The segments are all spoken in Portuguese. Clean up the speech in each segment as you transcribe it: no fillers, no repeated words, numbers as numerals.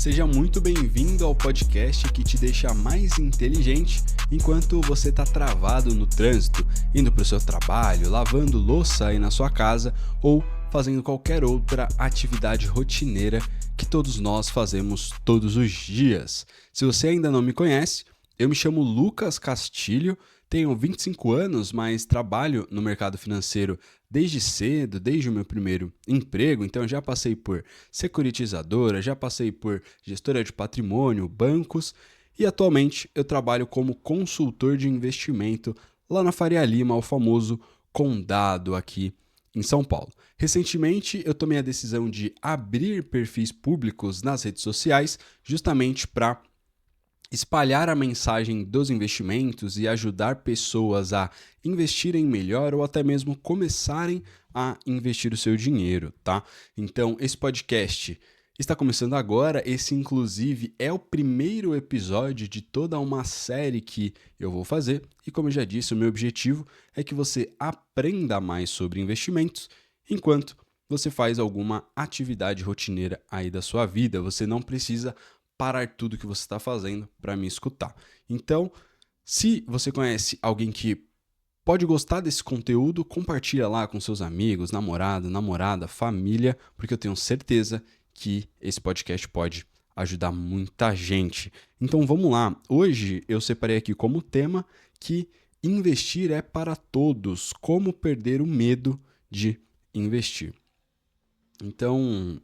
Seja muito bem-vindo ao podcast que te deixa mais inteligente enquanto você está travado no trânsito, indo para o seu trabalho, lavando louça aí na sua casa ou fazendo qualquer outra atividade rotineira que todos nós fazemos todos os dias. Se você ainda não me conhece, eu me chamo Lucas Castilho, tenho 25 anos, mas trabalho no mercado financeiro desde cedo, desde o meu primeiro emprego. Então já passei por securitizadora, já passei por gestora de patrimônio, bancos e atualmente eu trabalho como consultor de investimento lá na Faria Lima, o famoso Condado aqui em São Paulo. Recentemente eu tomei a decisão de abrir perfis públicos nas redes sociais justamente para espalhar a mensagem dos investimentos e ajudar pessoas a investirem melhor ou até mesmo começarem a investir o seu dinheiro, tá? Então, esse podcast está começando agora, esse inclusive é o primeiro episódio de toda uma série que eu vou fazer e como eu já disse, o meu objetivo é que você aprenda mais sobre investimentos enquanto você faz alguma atividade rotineira aí da sua vida. Você não precisa parar tudo que você está fazendo para me escutar. Então, se você conhece alguém que pode gostar desse conteúdo, compartilha lá com seus amigos, namorado, namorada, família, porque eu tenho certeza que esse podcast pode ajudar muita gente. Então vamos lá. Hoje eu separei aqui como tema que investir é para todos, como perder o medo de investir. Então,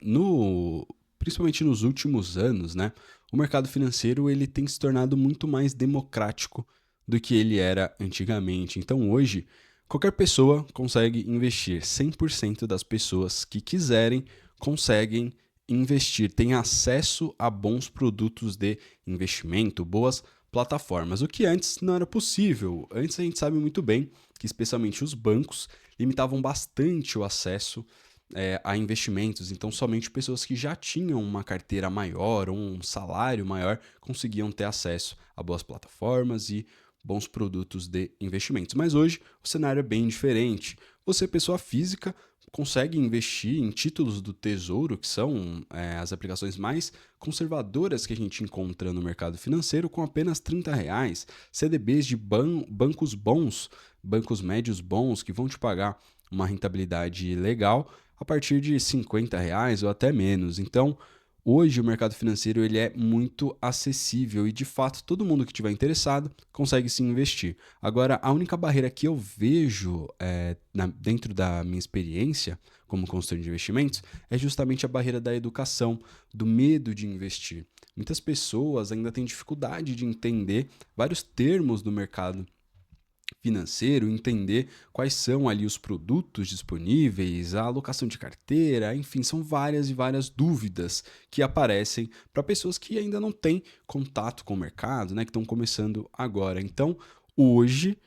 principalmente nos últimos anos, né, o mercado financeiro ele tem se tornado muito mais democrático do que ele era antigamente. Então, hoje, qualquer pessoa consegue investir. 100% das pessoas que quiserem conseguem investir, têm acesso a bons produtos de investimento, boas plataformas, o que antes não era possível. Antes a gente sabe muito bem que especialmente os bancos limitavam bastante o acesso a investimentos, então somente pessoas que já tinham uma carteira maior ou um salário maior conseguiam ter acesso a boas plataformas e bons produtos de investimentos. Mas hoje o cenário é bem diferente. Você, pessoa física, consegue investir em títulos do Tesouro, que são as aplicações mais conservadoras que a gente encontra no mercado financeiro, com apenas R$30. CDBs de bancos bons, bancos médios bons, que vão te pagar uma rentabilidade legal a partir de R$50 ou até menos. Então, hoje o mercado financeiro ele é muito acessível e, de fato, todo mundo que estiver interessado consegue se investir. Agora, a única barreira que eu vejo dentro da minha experiência como consultor de investimentos é justamente a barreira da educação, do medo de investir. Muitas pessoas ainda têm dificuldade de entender vários termos do mercado financeiro, entender quais são ali os produtos disponíveis, a alocação de carteira, enfim, são várias e várias dúvidas que aparecem para pessoas que ainda não têm contato com o mercado, né, que estão começando agora. Então, hoje,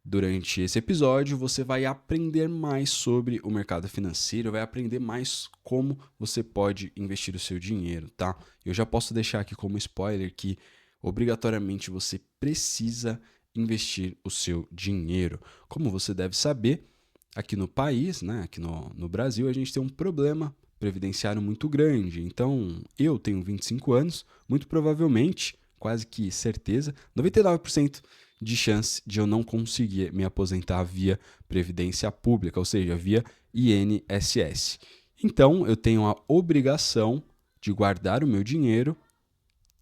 durante esse episódio, você vai aprender mais sobre o mercado financeiro, vai aprender mais como você pode investir o seu dinheiro, tá? Eu já posso deixar aqui como spoiler que obrigatoriamente você precisa investir o seu dinheiro. Como você deve saber, aqui no país, né, aqui no Brasil, a gente tem um problema previdenciário muito grande. Então, eu tenho 25 anos, muito provavelmente, quase que certeza, 99% de chance de eu não conseguir me aposentar via previdência pública, ou seja, via INSS. Então, eu tenho a obrigação de guardar o meu dinheiro,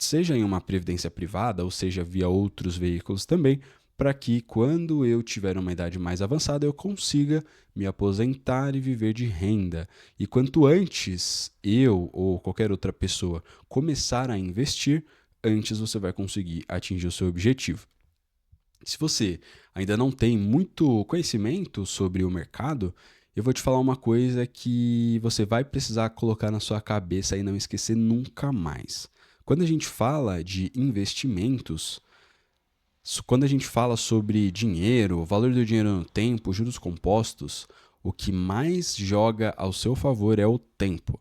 seja em uma previdência privada, ou seja, via outros veículos também, para que quando eu tiver uma idade mais avançada eu consiga me aposentar e viver de renda. E quanto antes eu ou qualquer outra pessoa começar a investir, antes você vai conseguir atingir o seu objetivo. Se você ainda não tem muito conhecimento sobre o mercado, eu vou te falar uma coisa que você vai precisar colocar na sua cabeça e não esquecer nunca mais. Quando a gente fala de investimentos, quando a gente fala sobre dinheiro, o valor do dinheiro no tempo, juros compostos, o que mais joga ao seu favor é o tempo.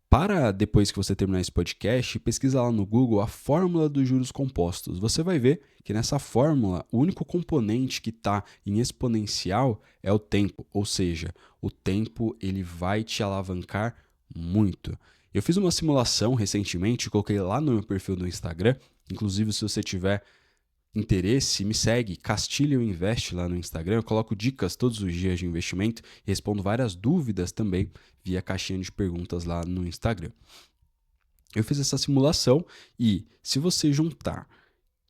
Para depois que você terminar esse podcast, pesquisa lá no Google a fórmula dos juros compostos. Você vai ver que nessa fórmula, o único componente que está em exponencial é o tempo. Ou seja, o tempo ele vai te alavancar muito. Eu fiz uma simulação recentemente, coloquei lá no meu perfil do Instagram. Inclusive, se você tiver interesse, me segue, Castilho Invest lá no Instagram. Eu coloco dicas todos os dias de investimento e respondo várias dúvidas também via caixinha de perguntas lá no Instagram. Eu fiz essa simulação e se você juntar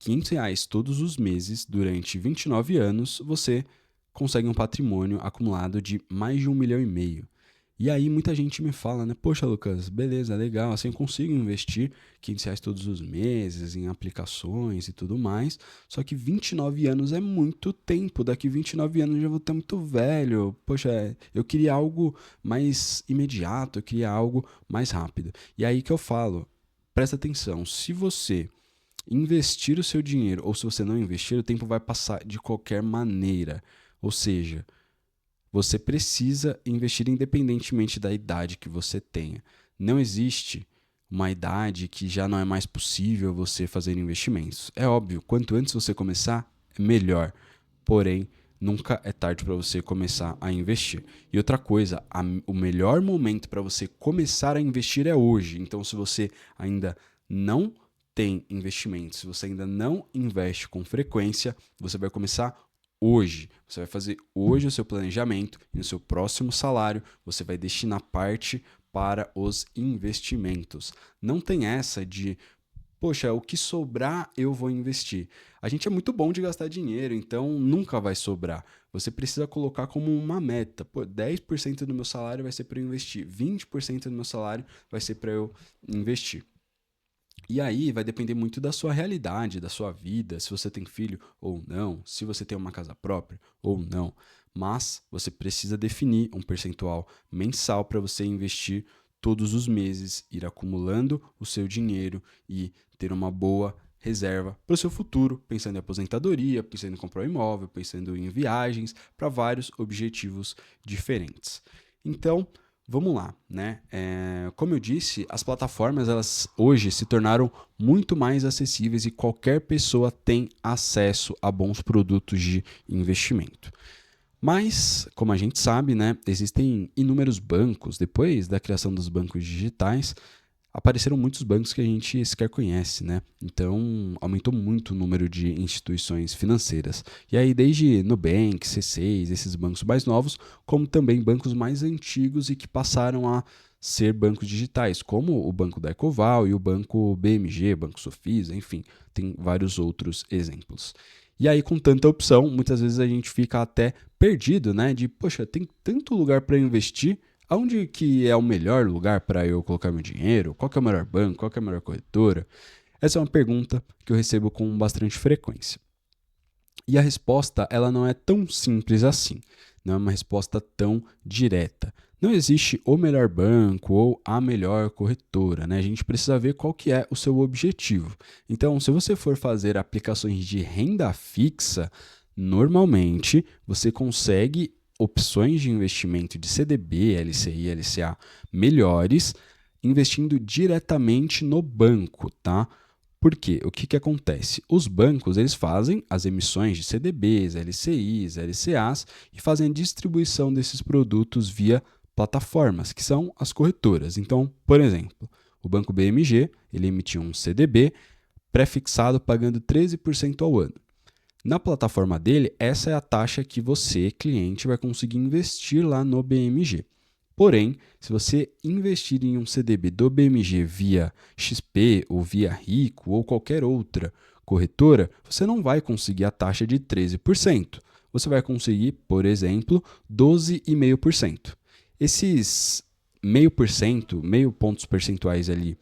R$ 500 todos os meses durante 29 anos, você consegue um patrimônio acumulado de mais de 1,5 milhão. E aí muita gente me fala, né? Poxa, Lucas, beleza, legal, assim eu consigo investir R$ 500 todos os meses em aplicações e tudo mais, só que 29 anos é muito tempo, daqui 29 anos eu já vou estar muito velho. Poxa, eu queria algo mais imediato, eu queria algo mais rápido. E aí que eu falo, presta atenção, se você investir o seu dinheiro ou se você não investir, o tempo vai passar de qualquer maneira. Ou seja, você precisa investir independentemente da idade que você tenha. Não existe uma idade que já não é mais possível você fazer investimentos. É óbvio, quanto antes você começar, é melhor. Porém, nunca é tarde para você começar a investir. E outra coisa, o melhor momento para você começar a investir é hoje. Então, se você ainda não tem investimento, se você ainda não investe com frequência, você vai começar hoje. Você vai fazer hoje o seu planejamento e no seu próximo salário você vai destinar parte para os investimentos. Não tem essa de, poxa, o que sobrar eu vou investir. A gente é muito bom de gastar dinheiro, então nunca vai sobrar. Você precisa colocar como uma meta. Pô, 10% do meu salário vai ser para eu investir, 20% do meu salário vai ser para eu investir. E aí vai depender muito da sua realidade, da sua vida, se você tem filho ou não, se você tem uma casa própria ou não. Mas você precisa definir um percentual mensal para você investir todos os meses, ir acumulando o seu dinheiro e ter uma boa reserva para o seu futuro, pensando em aposentadoria, pensando em comprar um imóvel, pensando em viagens, para vários objetivos diferentes. Então, vamos lá, né? Como eu disse, as plataformas elas hoje se tornaram muito mais acessíveis e qualquer pessoa tem acesso a bons produtos de investimento. Mas, como a gente sabe, né, existem inúmeros bancos. Depois da criação dos bancos digitais, apareceram muitos bancos que a gente sequer conhece, né? Então, aumentou muito o número de instituições financeiras. E aí, desde Nubank, C6, esses bancos mais novos, como também bancos mais antigos e que passaram a ser bancos digitais, como o Banco da Ecoval e o Banco BMG, Banco Sofisa, enfim, tem vários outros exemplos. E aí, com tanta opção, muitas vezes a gente fica até perdido, né? De, poxa, tem tanto lugar para investir, aonde que é o melhor lugar para eu colocar meu dinheiro? Qual que é o melhor banco? Qual que é a melhor corretora? Essa é uma pergunta que eu recebo com bastante frequência. E a resposta, ela não é tão simples assim. Não é uma resposta tão direta. Não existe o melhor banco ou a melhor corretora, né? A gente precisa ver qual que é o seu objetivo. Então, se você for fazer aplicações de renda fixa, normalmente você consegue opções de investimento de CDB, LCI, LCA melhores, investindo diretamente no banco, tá? Por quê? O que acontece? Os bancos eles fazem as emissões de CDBs, LCIs, LCAs e fazem a distribuição desses produtos via plataformas, que são as corretoras. Então, por exemplo, o Banco BMG ele emitiu um CDB pré-fixado pagando 13% ao ano. Na plataforma dele, essa é a taxa que você, cliente, vai conseguir investir lá no BMG. Porém, se você investir em um CDB do BMG via XP ou via Rico ou qualquer outra corretora, você não vai conseguir a taxa de 13%. Você vai conseguir, por exemplo, 12,5%. Esses 0,5%, meio pontos percentuais ali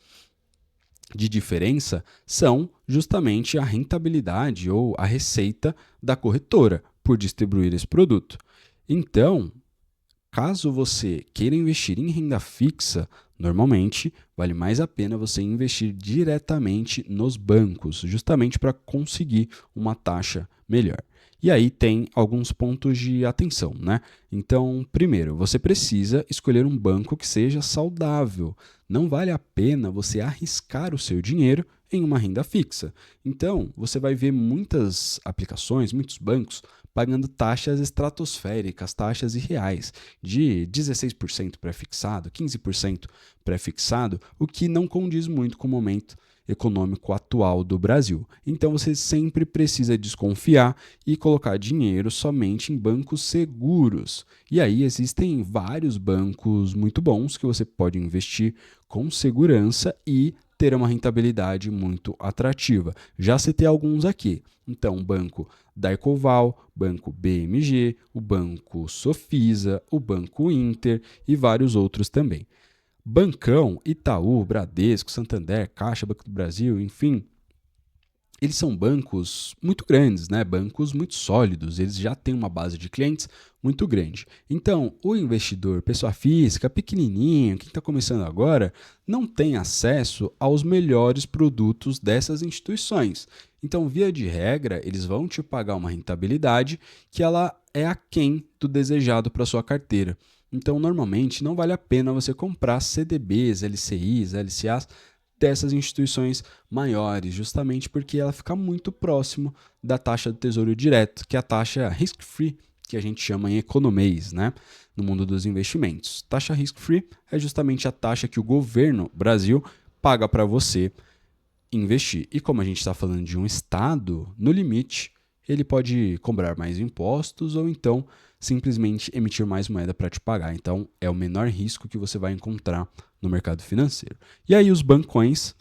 de diferença são justamente a rentabilidade ou a receita da corretora por distribuir esse produto. Então, caso você queira investir em renda fixa, normalmente vale mais a pena você investir diretamente nos bancos, justamente para conseguir uma taxa melhor. E aí tem alguns pontos de atenção, né? Então, primeiro, você precisa escolher um banco que seja saudável. Não vale a pena você arriscar o seu dinheiro em uma renda fixa. Então, você vai ver muitas aplicações, muitos bancos pagando taxas estratosféricas, taxas irreais, de 16% pré-fixado, 15% pré-fixado, o que não condiz muito com o momento econômico atual do Brasil. Então você sempre precisa desconfiar e colocar dinheiro somente em bancos seguros. E aí existem vários bancos muito bons que você pode investir com segurança e ter uma rentabilidade muito atrativa. Já citei alguns aqui. Então, o Banco Daicoval, Banco BMG, o Banco Sofisa, o Banco Inter e vários outros também. Bancão, Itaú, Bradesco, Santander, Caixa, Banco do Brasil, enfim, eles são bancos muito grandes, né? Bancos muito sólidos, eles já têm uma base de clientes muito grande. Então, o investidor, pessoa física, pequenininho, quem está começando agora, não tem acesso aos melhores produtos dessas instituições. Então, via de regra, eles vão te pagar uma rentabilidade que ela é aquém do desejado para sua carteira. Então, normalmente, não vale a pena você comprar CDBs, LCIs, LCAs dessas instituições maiores, justamente porque ela fica muito próximo da taxa do Tesouro Direto, que é a taxa risk-free, que a gente chama em economês, né, no mundo dos investimentos. Taxa risk-free é justamente a taxa que o governo Brasil paga para você investir. E como a gente está falando de um estado, no limite, ele pode cobrar mais impostos ou então simplesmente emitir mais moeda para te pagar. Então, é o menor risco que você vai encontrar no mercado financeiro. E aí os bancões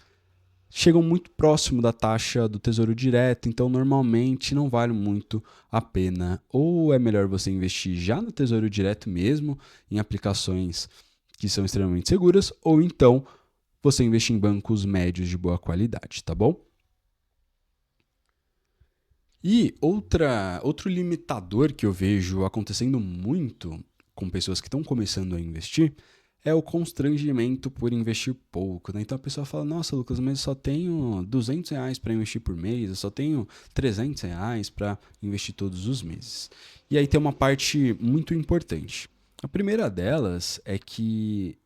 chegam muito próximo da taxa do Tesouro Direto, então normalmente não vale muito a pena. Ou é melhor você investir já no Tesouro Direto mesmo, em aplicações que são extremamente seguras, ou então você investir em bancos médios de boa qualidade, tá bom? E outro limitador que eu vejo acontecendo muito com pessoas que estão começando a investir é o constrangimento por investir pouco, né? Então a pessoa fala, nossa, Lucas, mas eu só tenho R$ 200 para investir por mês, eu só tenho R$ 300 para investir todos os meses. E aí tem uma parte muito importante. A primeira delas é que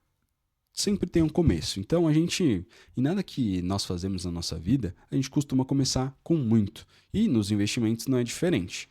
sempre tem um começo. Então, em nada que nós fazemos na nossa vida, a gente costuma começar com muito. E nos investimentos não é diferente.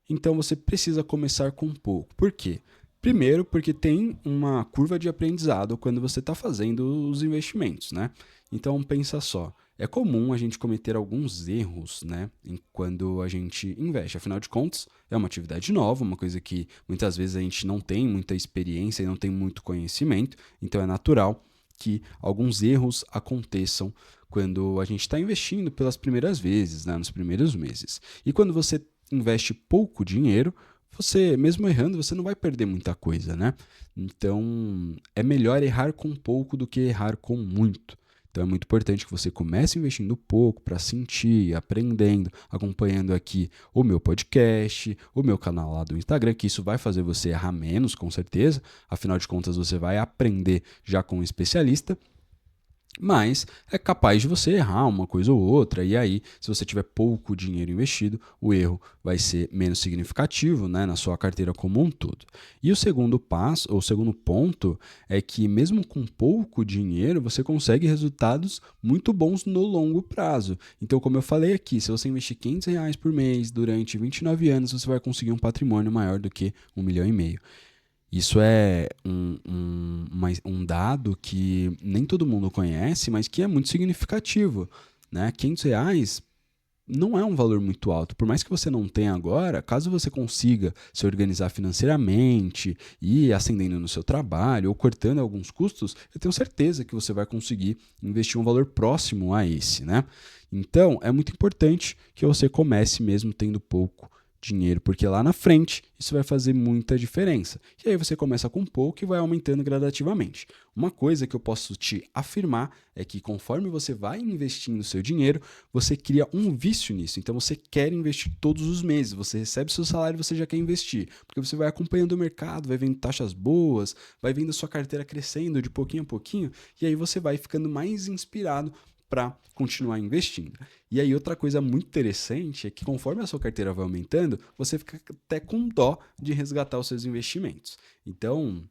Então, você precisa começar com pouco. Por quê? Primeiro, porque tem uma curva de aprendizado quando você está fazendo os investimentos, né? Então, pensa só. É comum a gente cometer alguns erros, né, quando a gente investe. Afinal de contas, é uma atividade nova, uma coisa que muitas vezes a gente não tem muita experiência e não tem muito conhecimento. Então, é natural que alguns erros aconteçam quando a gente está investindo pelas primeiras vezes, né, nos primeiros meses. E quando você investe pouco dinheiro, você, mesmo errando, você não vai perder muita coisa, né? Então, é melhor errar com pouco do que errar com muito. Então é muito importante que você comece investindo pouco para sentir, aprendendo, acompanhando aqui o meu podcast, o meu canal lá do Instagram, que isso vai fazer você errar menos, com certeza. Afinal de contas, você vai aprender já com um especialista. Mas é capaz de você errar uma coisa ou outra, e aí, se você tiver pouco dinheiro investido, o erro vai ser menos significativo, né, na sua carteira como um todo. E o segundo passo, ou o segundo ponto, é que mesmo com pouco dinheiro, você consegue resultados muito bons no longo prazo. Então, como eu falei aqui, se você investir R$ 500 por mês durante 29 anos, você vai conseguir um patrimônio maior do que R$ 1,5 milhão. Isso é um dado que nem todo mundo conhece, mas que é muito significativo, né? R$ 500 não é um valor muito alto. Por mais que você não tenha agora, caso você consiga se organizar financeiramente e ascendendo no seu trabalho ou cortando alguns custos, eu tenho certeza que você vai conseguir investir um valor próximo a esse, né? Então, é muito importante que você comece mesmo tendo pouco dinheiro, porque lá na frente isso vai fazer muita diferença. E aí você começa com pouco e vai aumentando gradativamente. Uma coisa que eu posso te afirmar é que conforme você vai investindo seu dinheiro, você cria um vício nisso. Então você quer investir todos os meses, você recebe seu salário e você já quer investir, porque você vai acompanhando o mercado, vai vendo taxas boas, vai vendo a sua carteira crescendo de pouquinho a pouquinho, e aí você vai ficando mais inspirado para continuar investindo. E aí outra coisa muito interessante é que conforme a sua carteira vai aumentando, você fica até com dó de resgatar os seus investimentos. Então,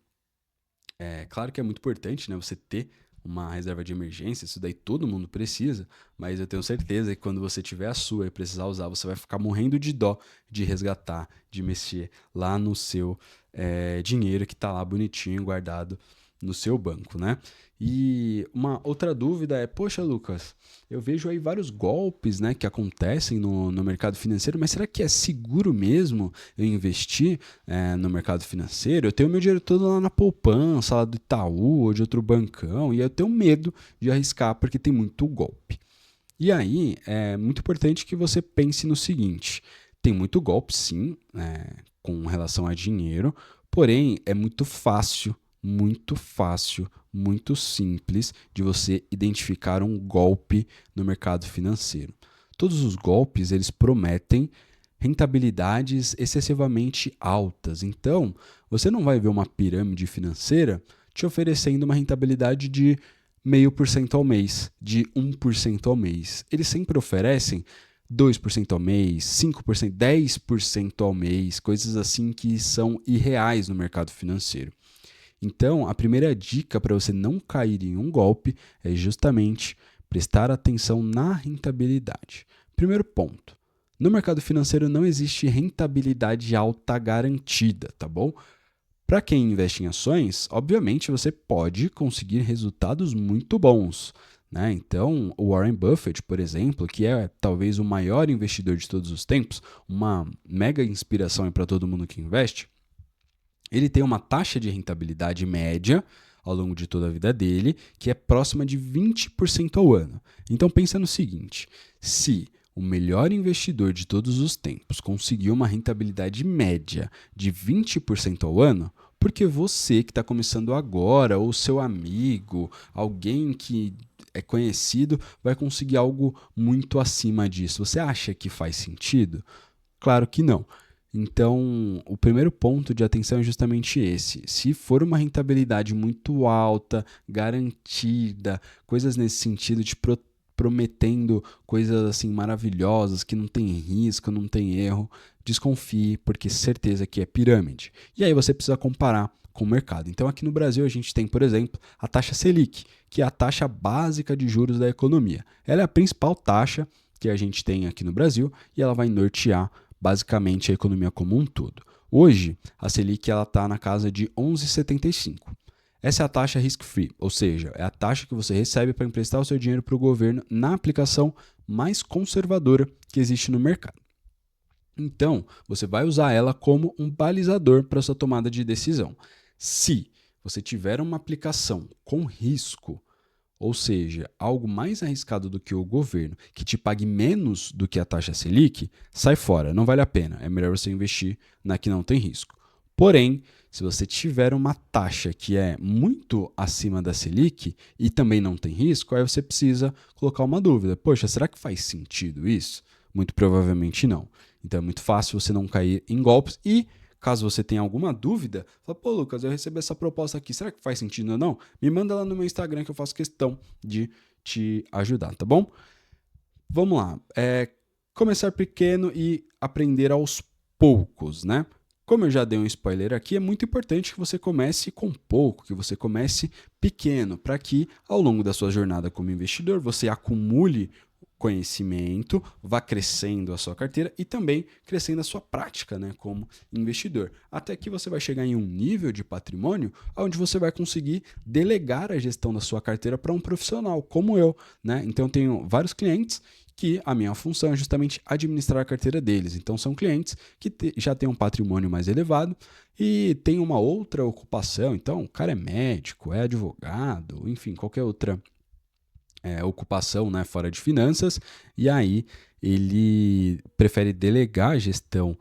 é claro que é muito importante, né, você ter uma reserva de emergência, isso daí todo mundo precisa, mas eu tenho certeza que quando você tiver a sua e precisar usar, você vai ficar morrendo de dó de resgatar, de mexer lá no seu dinheiro que está lá bonitinho guardado no seu banco, né? E uma outra dúvida é, poxa, Lucas, eu vejo aí vários golpes, né, que acontecem no mercado financeiro, mas será que é seguro mesmo eu investir no mercado financeiro? Eu tenho meu dinheiro todo lá na poupança, lá do Itaú ou de outro bancão, e eu tenho medo de arriscar porque tem muito golpe. E aí é muito importante que você pense no seguinte: tem muito golpe, sim, com relação a dinheiro, porém é muito fácil, muito simples de você identificar um golpe no mercado financeiro. Todos os golpes, eles prometem rentabilidades excessivamente altas. Então, você não vai ver uma pirâmide financeira te oferecendo uma rentabilidade de 0,5% ao mês, de 1% ao mês. Eles sempre oferecem 2% ao mês, 5%, 10% ao mês, coisas assim que são irreais no mercado financeiro. Então, a primeira dica para você não cair em um golpe é justamente prestar atenção na rentabilidade. Primeiro ponto: no mercado financeiro não existe rentabilidade alta garantida, tá bom? Para quem investe em ações, obviamente você pode conseguir resultados muito bons, né? Então, o Warren Buffett, por exemplo, que é talvez o maior investidor de todos os tempos, uma mega inspiração para todo mundo que investe, ele tem uma taxa de rentabilidade média ao longo de toda a vida dele, que é próxima de 20% ao ano. Então pensa no seguinte: se o melhor investidor de todos os tempos conseguiu uma rentabilidade média de 20% ao ano, por que você que está começando agora, ou seu amigo, alguém que é conhecido, vai conseguir algo muito acima disso? Você acha que faz sentido? Claro que não. Então, o primeiro ponto de atenção é justamente esse. Se for uma rentabilidade muito alta, garantida, coisas nesse sentido de prometendo coisas assim maravilhosas, que não tem risco, não tem erro, desconfie, porque certeza que é pirâmide. E aí você precisa comparar com o mercado. Então, aqui no Brasil a gente tem, por exemplo, a taxa Selic, que é a taxa básica de juros da economia. Ela é a principal taxa que a gente tem aqui no Brasil e ela vai nortear basicamente a economia como um todo. Hoje, a Selic está na casa de 11,75. Essa é a taxa risk-free, ou seja, é a taxa que você recebe para emprestar o seu dinheiro para o governo na aplicação mais conservadora que existe no mercado. Então, você vai usar ela como um balizador para sua tomada de decisão. Se você tiver uma aplicação com risco, ou seja, algo mais arriscado do que o governo, que te pague menos do que a taxa Selic, sai fora, não vale a pena. É melhor você investir na que não tem risco. Porém, se você tiver uma taxa que é muito acima da Selic e também não tem risco, aí você precisa colocar uma dúvida. Poxa, será que faz sentido isso? Muito provavelmente não. Então é muito fácil você não cair em golpes e caso você tenha alguma dúvida, fala, pô, Lucas, eu recebi essa proposta aqui, será que faz sentido ou não? Me manda lá no meu Instagram que eu faço questão de te ajudar, tá bom? Vamos lá. Começar pequeno e aprender aos poucos, né? Como eu já dei um spoiler aqui, é muito importante que você comece com pouco, que você comece pequeno, para que ao longo da sua jornada como investidor você acumule conhecimento, vá crescendo a sua carteira e também crescendo a sua prática, né, como investidor. Até que você vai chegar em um nível de patrimônio onde você vai conseguir delegar a gestão da sua carteira para um profissional, como eu, né? Então, eu tenho vários clientes que a minha função é justamente administrar a carteira deles. Então, são clientes que já têm um patrimônio mais elevado e tem uma outra ocupação. Então, o cara é médico, é advogado, enfim, qualquer outra ocupação, né, fora de finanças, e aí ele prefere delegar a gestão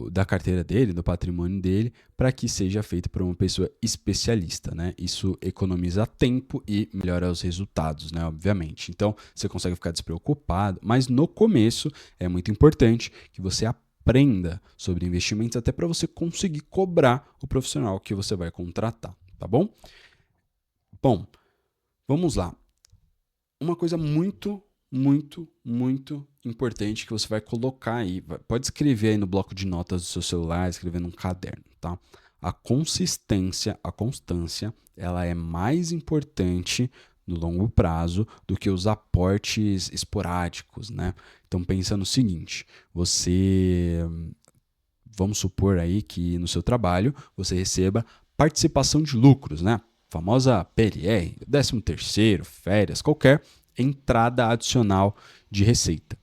da carteira dele, do patrimônio dele, para que seja feito por uma pessoa especialista, né? Isso economiza tempo e melhora os resultados, né? Obviamente. Então, você consegue ficar despreocupado, mas no começo é muito importante que você aprenda sobre investimentos até para você conseguir cobrar o profissional que você vai contratar, tá bom? Bom, vamos lá. Uma coisa muito importante que você vai colocar aí, pode escrever aí no bloco de notas do seu celular, escrever num caderno, tá? a consistência, a constância, ela é mais importante no longo prazo do que os aportes esporádicos, né? Então pensa no seguinte, vamos supor aí que no seu trabalho você receba participação de lucros, né? Famosa PLR, 13º, férias, qualquer entrada adicional de receita.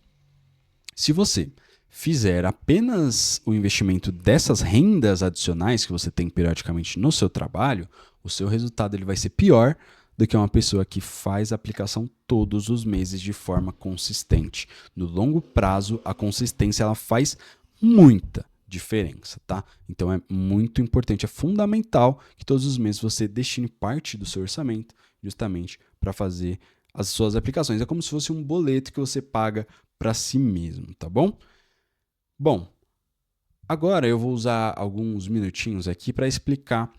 Se você fizer apenas o investimento dessas rendas adicionais que você tem periodicamente no seu trabalho, o seu resultado ele vai ser pior do que uma pessoa que faz a aplicação todos os meses de forma consistente. No longo prazo, a consistência ela faz muita diferença, tá? Então é muito importante, é fundamental que todos os meses você destine parte do seu orçamento justamente para fazer as suas aplicações. É como se fosse um boleto que você paga para si mesmo, tá bom? Bom, agora eu vou usar alguns minutinhos aqui para explicar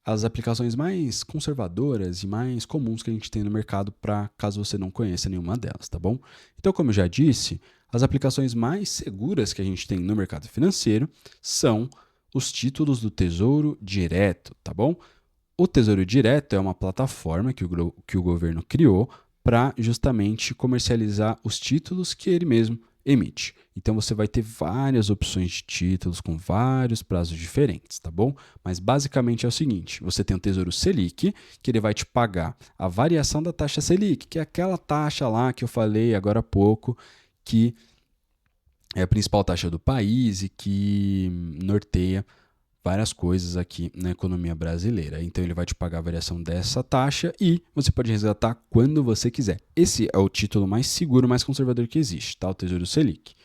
as aplicações mais conservadoras e mais comuns que a gente tem no mercado, para caso você não conheça nenhuma delas, tá bom? Então, como eu já disse, as aplicações mais seguras que a gente tem no mercado financeiro são os títulos do Tesouro Direto, tá bom? O Tesouro Direto é uma plataforma que o governo criou para justamente comercializar os títulos que ele mesmo emite. Então você vai ter várias opções de títulos com vários prazos diferentes, tá bom? Mas basicamente é o seguinte, você tem o Tesouro Selic, que ele vai te pagar a variação da taxa Selic, que é aquela taxa lá que eu falei agora há pouco, que é a principal taxa do país e que norteia várias coisas aqui na economia brasileira. Então ele vai te pagar a variação dessa taxa e você pode resgatar quando você quiser. Esse é o título mais seguro, mais conservador que existe, tá? O Tesouro Selic.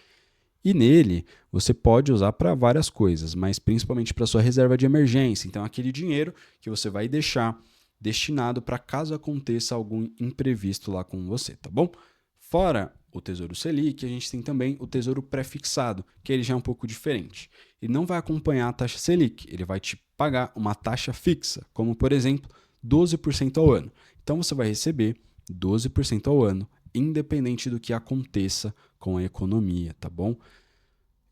E nele você pode usar para várias coisas, mas principalmente para sua reserva de emergência. Então aquele dinheiro que você vai deixar destinado para caso aconteça algum imprevisto lá com você, tá bom? Fora o Tesouro Selic, a gente tem também o Tesouro Pré-fixado, que ele já é um pouco diferente. Ele não vai acompanhar a taxa Selic, ele vai te pagar uma taxa fixa, como por exemplo 12% ao ano. Então você vai receber 12% ao ano, independente do que aconteça com a economia, tá bom?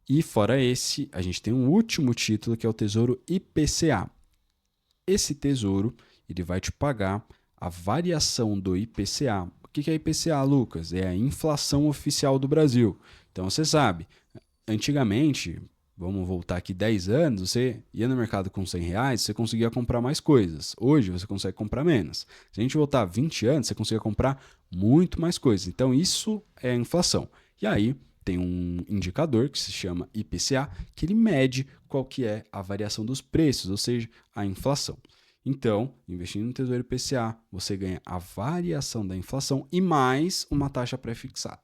E fora esse, a gente tem um último título que é o Tesouro IPCA. Esse tesouro ele vai te pagar a variação do IPCA. O que é IPCA, Lucas? É a inflação oficial do Brasil. Então você sabe, antigamente, vamos voltar aqui 10 anos, você ia no mercado com R$100, você conseguia comprar mais coisas. Hoje você consegue comprar menos. Se a gente voltar 20 anos, você conseguia comprar muito mais coisas. Então isso é a inflação. E aí tem um indicador que se chama IPCA, que ele mede qual que é a variação dos preços, ou seja, a inflação. Então, investindo no Tesouro IPCA, você ganha a variação da inflação e mais uma taxa pré-fixada.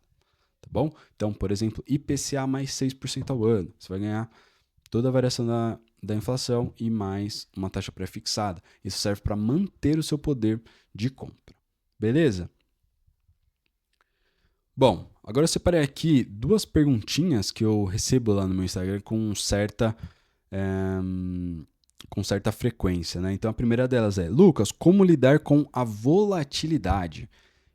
Tá bom? Então, por exemplo, IPCA mais 6% ao ano. Você vai ganhar toda a variação da inflação e mais uma taxa pré-fixada. Isso serve para manter o seu poder de compra. Beleza? Bom, agora eu separei aqui duas perguntinhas que eu recebo lá no meu Instagram com certa frequência, né? Então a primeira delas é: Lucas, como lidar com a volatilidade?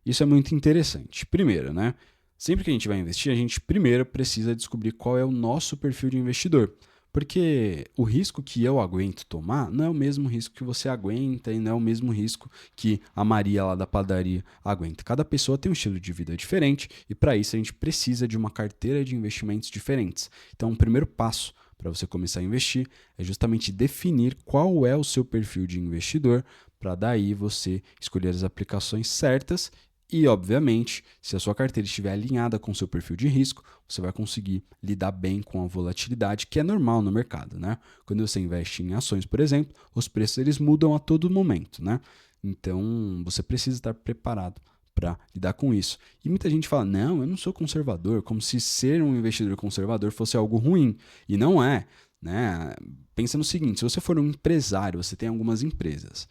Isso é muito interessante. Primeiro, né? Sempre que a gente vai investir, a gente primeiro precisa descobrir qual é o nosso perfil de investidor. Porque o risco que eu aguento tomar não é o mesmo risco que você aguenta e não é o mesmo risco que a Maria lá da padaria aguenta. Cada pessoa tem um estilo de vida diferente e para isso a gente precisa de uma carteira de investimentos diferentes. Então, o primeiro passo para você começar a investir é justamente definir qual é o seu perfil de investidor, para daí você escolher as aplicações certas e, obviamente, se a sua carteira estiver alinhada com o seu perfil de risco, você vai conseguir lidar bem com a volatilidade, que é normal no mercado, né? Quando você investe em ações, por exemplo, os preços eles mudam a todo momento, né? Então, você precisa estar preparado para lidar com isso. E muita gente fala: não, eu não sou conservador, como se ser um investidor conservador fosse algo ruim. E não é, né? Pensa no seguinte: se você for um empresário, você tem algumas empresas.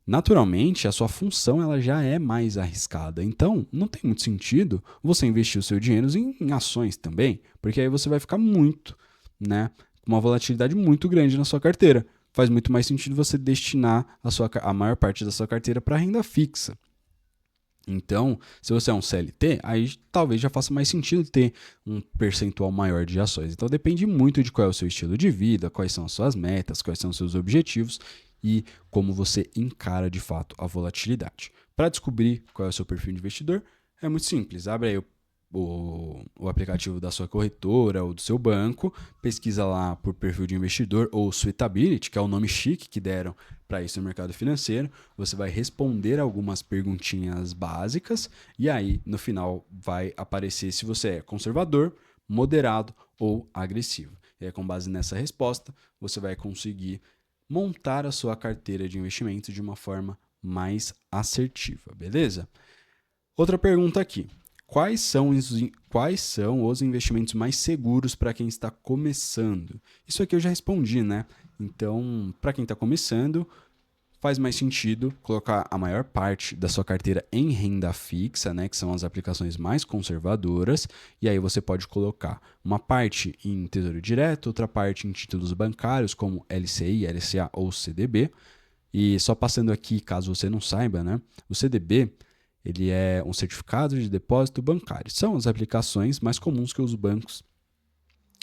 Naturalmente, a sua função ela já é mais arriscada. Então, não tem muito sentido você investir o seu dinheiro em ações também, porque aí você vai ficar muito, né, com uma volatilidade muito grande na sua carteira. Faz muito mais sentido você destinar a maior parte da sua carteira para renda fixa. Então, se você é um CLT, aí talvez já faça mais sentido ter um percentual maior de ações. Então, depende muito de qual é o seu estilo de vida, quais são as suas metas, quais são os seus objetivos e como você encara de fato a volatilidade. Para descobrir qual é o seu perfil de investidor, é muito simples. Abre aí o aplicativo da sua corretora ou do seu banco, pesquisa lá por perfil de investidor ou Suitability, que é o nome chique que deram para isso no mercado financeiro. Você vai responder algumas perguntinhas básicas e aí no final vai aparecer se você é conservador, moderado ou agressivo. E aí, com base nessa resposta, você vai conseguir montar a sua carteira de investimentos de uma forma mais assertiva, beleza? Outra pergunta aqui. Quais são os investimentos mais seguros para quem está começando? Isso aqui eu já respondi, né? Então, para quem está começando, faz mais sentido colocar a maior parte da sua carteira em renda fixa, né, que são as aplicações mais conservadoras, e aí você pode colocar uma parte em tesouro direto, outra parte em títulos bancários, como LCI, LCA ou CDB. E só passando aqui, caso você não saiba, né, o CDB ele é um certificado de depósito bancário. São as aplicações mais comuns que os bancos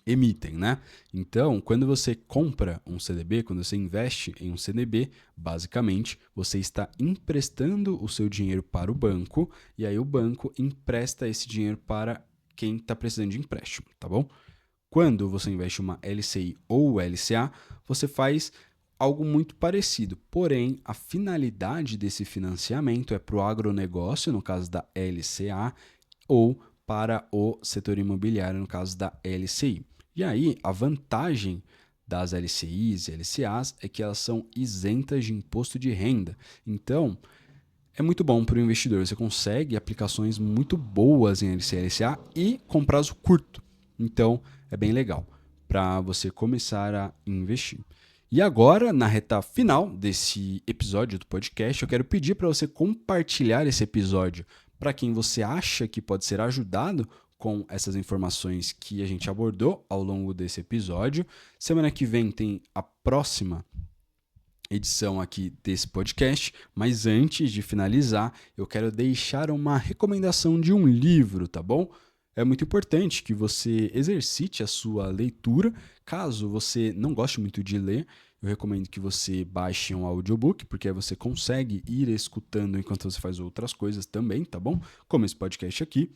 emitem, né? Então, quando você compra um CDB, quando você investe em um CDB, basicamente você está emprestando o seu dinheiro para o banco e aí o banco empresta esse dinheiro para quem está precisando de empréstimo, tá bom? Quando você investe uma LCI ou LCA, você faz algo muito parecido, porém a finalidade desse financiamento é para o agronegócio, no caso da LCA, ou para o setor imobiliário, no caso da LCI. E aí, a vantagem das LCIs e LCAs é que elas são isentas de imposto de renda. Então, é muito bom para o investidor. Você consegue aplicações muito boas em LCA e LCA e com prazo curto. Então, é bem legal para você começar a investir. E agora, na reta final desse episódio do podcast, eu quero pedir para você compartilhar esse episódio para quem você acha que pode ser ajudado com essas informações que a gente abordou ao longo desse episódio. Semana que vem tem a próxima edição aqui desse podcast, mas antes de finalizar, eu quero deixar uma recomendação de um livro, tá bom? É muito importante que você exercite a sua leitura. Caso você não goste muito de ler, eu recomendo que você baixe um audiobook, porque aí você consegue ir escutando enquanto você faz outras coisas também, tá bom? Como esse podcast aqui.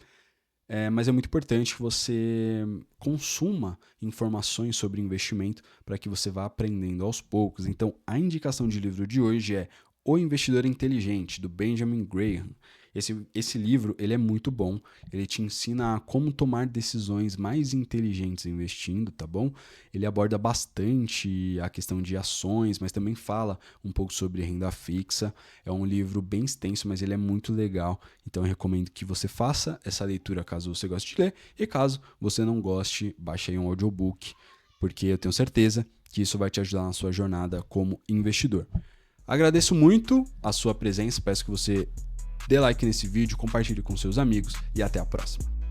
Mas é muito importante que você consuma informações sobre investimento para que você vá aprendendo aos poucos. Então, a indicação de livro de hoje é O Investidor Inteligente, do Benjamin Graham. Esse livro ele é muito bom, ele te ensina a como tomar decisões mais inteligentes investindo, tá bom? Ele aborda bastante a questão de ações, mas também fala um pouco sobre renda fixa. É um livro bem extenso, mas ele é muito legal, então eu recomendo que você faça essa leitura caso você goste de ler, e caso você não goste, baixe aí um audiobook, porque eu tenho certeza que isso vai te ajudar na sua jornada como investidor. Agradeço muito a sua presença, peço que você dê like nesse vídeo, compartilhe com seus amigos e até a próxima.